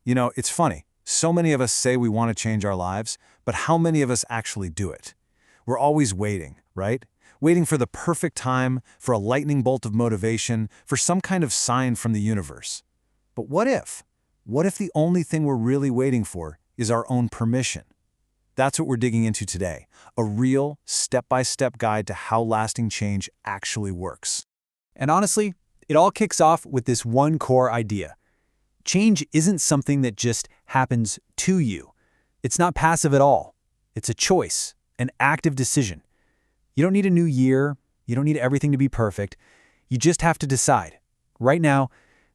You know, it's funny. So many of us say we want to change our lives, but how many of us actually do it? We're always waiting, right? Waiting for the perfect time, for a lightning bolt of motivation, for some kind of sign from the universe. But what if? What if the only thing we're really waiting for is our own permission? That's what we're digging into today, a real, step-by-step guide to how lasting change actually works. And honestly, it all kicks off with this one core idea. Change isn't something that just happens to you. It's not passive at all. It's a choice, an active decision. You don't need a new year. You don't need everything to be perfect. You just have to decide, right now,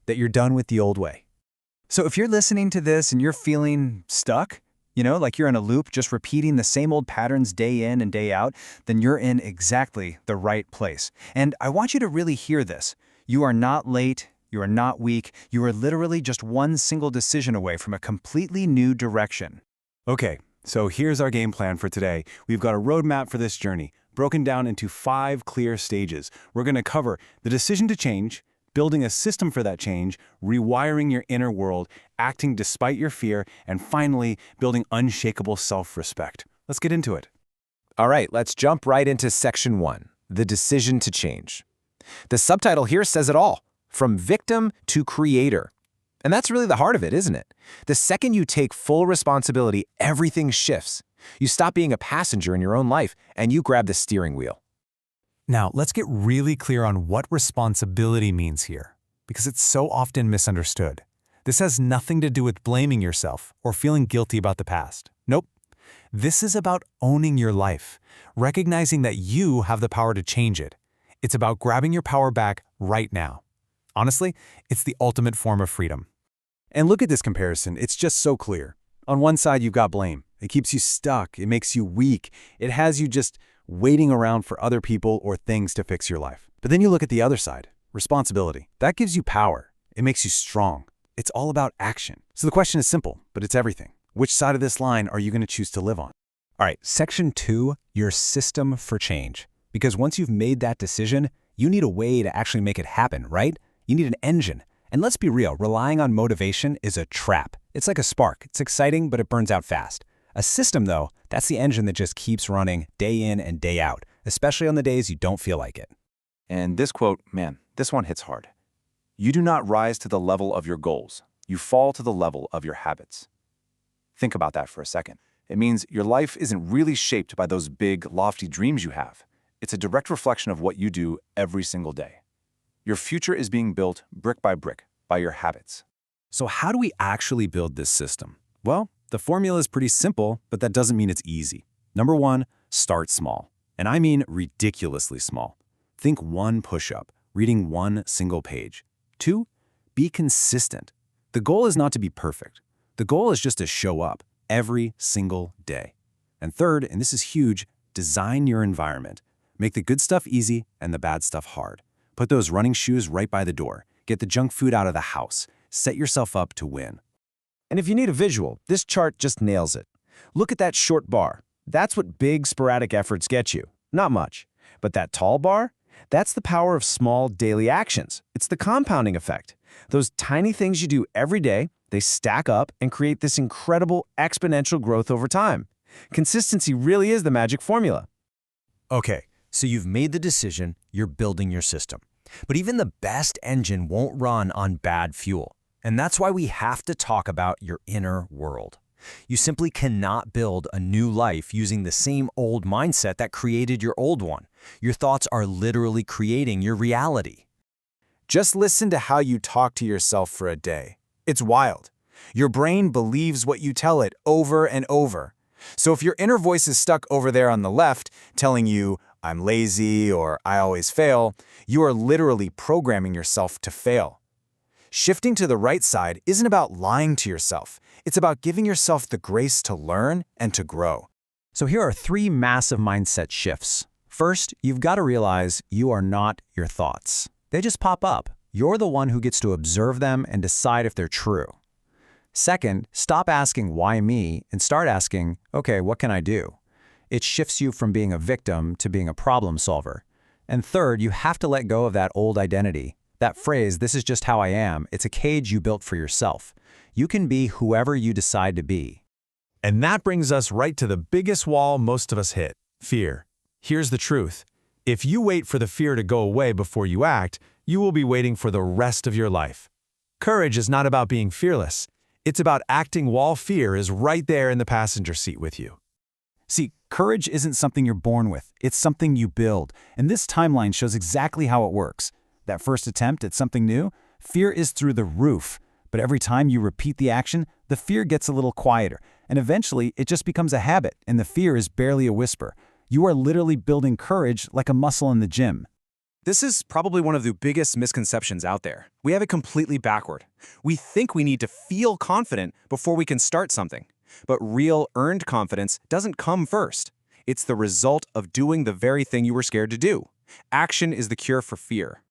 that you're done with the old way. So if you're listening to this and you're feeling stuck, like you're in a loop just repeating the same old patterns day in and day out, then you're in exactly the right place. And I want you to really hear this. You are not late. You are not weak. You are literally just one single decision away from a completely new direction. Okay, so here's our game plan for today. We've got a roadmap for this journey, broken down into 5 clear stages. We're going to cover the decision to change, building a system for that change, rewiring your inner world, acting despite your fear, and finally, building unshakable self-respect. Let's get into it. All right, let's jump right into Section 1, the decision to change. The subtitle here says it all, from victim to creator. And that's really the heart of it, isn't it? The second you take full responsibility, everything shifts. You stop being a passenger in your own life, and you grab the steering wheel. Now, let's get really clear on what responsibility means here, because it's so often misunderstood. This has nothing to do with blaming yourself or feeling guilty about the past. Nope. This is about owning your life, recognizing that you have the power to change it. It's about grabbing your power back right now. Honestly, it's the ultimate form of freedom. And look at this comparison. It's just so clear. On one side, you've got blame. It keeps you stuck. It makes you weak. It has you just waiting around for other people or things to fix your life. But then you look at the other side, responsibility. That gives you power. It makes you strong. It's all about action. So the question is simple, but it's everything. Which side of this line are you going to choose to live on? All right, Section 2, your system for change. Because once you've made that decision, you need a way to actually make it happen, right? You need an engine. And let's be real, relying on motivation is a trap. It's like a spark. It's exciting, but it burns out fast. A system, though, that's the engine that just keeps running day in and day out, especially on the days you don't feel like it. And this quote, man, this one hits hard. You do not rise to the level of your goals. You fall to the level of your habits. Think about that for a second. It means your life isn't really shaped by those big, lofty dreams you have. It's a direct reflection of what you do every single day. Your future is being built brick by your habits. So how do we actually build this system? Well, the formula is pretty simple, but that doesn't mean it's easy. Number 1, start small. And I mean ridiculously small. Think 1 push-up, reading 1 single page. 2, be consistent. The goal is not to be perfect. The goal is just to show up every single day. And third, and this is huge, design your environment. Make the good stuff easy and the bad stuff hard. Put those running shoes right by the door. Get the junk food out of the house. Set yourself up to win. And if you need a visual, this chart just nails it. Look at that short bar. That's what big, sporadic efforts get you. Not much. But that tall bar? That's the power of small daily actions. It's the compounding effect. Those tiny things you do every day, they stack up and create this incredible exponential growth over time. Consistency really is the magic formula. Okay, so you've made the decision, you're building your system. But even the best engine won't run on bad fuel. And that's why we have to talk about your inner world. You simply cannot build a new life using the same old mindset that created your old one. Your thoughts are literally creating your reality. Just listen to how you talk to yourself for a day. It's wild. Your brain believes what you tell it over and over. So if your inner voice is stuck over there on the left, telling you, I'm lazy or I always fail, you are literally programming yourself to fail. Shifting to the right side isn't about lying to yourself. It's about giving yourself the grace to learn and to grow. So here are 3 massive mindset shifts. First, you've got to realize you are not your thoughts. They just pop up. You're the one who gets to observe them and decide if they're true. Second, stop asking why me and start asking, okay, what can I do? It shifts you from being a victim to being a problem solver. And third, you have to let go of that old identity. That phrase, "this is just how I am," it's a cage you built for yourself. You can be whoever you decide to be. And that brings us right to the biggest wall most of us hit, fear. Here's the truth. If you wait for the fear to go away before you act, you will be waiting for the rest of your life. Courage is not about being fearless. It's about acting while fear is right there in the passenger seat with you. See, courage isn't something you're born with. It's something you build. And this timeline shows exactly how it works. That first attempt at something new, fear is through the roof. But every time you repeat the action, the fear gets a little quieter. And eventually, it just becomes a habit, and the fear is barely a whisper. You are literally building courage like a muscle in the gym. This is probably one of the biggest misconceptions out there. We have it completely backward. We think we need to feel confident before we can start something. But real earned confidence doesn't come first. It's the result of doing the very thing you were scared to do. Action is the cure for fear.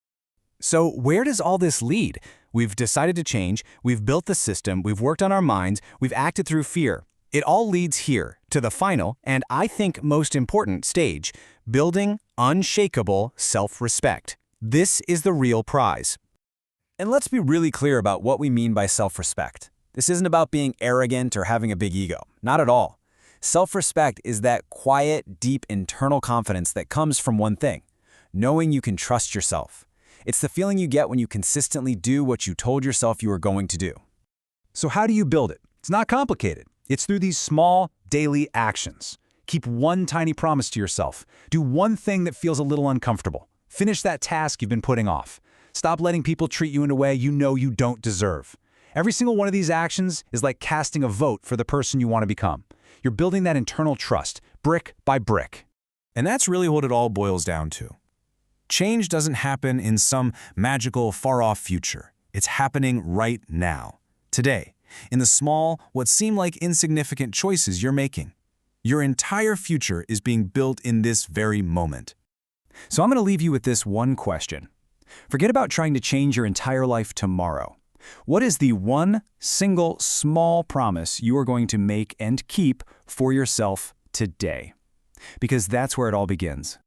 So where does all this lead? We've decided to change, we've built the system, we've worked on our minds, we've acted through fear. It all leads here, to the final, and I think most important stage, building unshakable self-respect. This is the real prize. And let's be really clear about what we mean by self-respect. This isn't about being arrogant or having a big ego. Not at all. Self-respect is that quiet, deep internal confidence that comes from one thing, knowing you can trust yourself. It's the feeling you get when you consistently do what you told yourself you were going to do. So how do you build it? It's not complicated. It's through these small, daily actions. Keep one tiny promise to yourself. Do one thing that feels a little uncomfortable. Finish that task you've been putting off. Stop letting people treat you in a way you know you don't deserve. Every single one of these actions is like casting a vote for the person you want to become. You're building that internal trust, brick by brick. And that's really what it all boils down to. Change doesn't happen in some magical, far-off future. It's happening right now, today, in the small, what seem like insignificant choices you're making. Your entire future is being built in this very moment. So I'm going to leave you with this one question. Forget about trying to change your entire life tomorrow. What is the one single small promise you are going to make and keep for yourself today? Because that's where it all begins.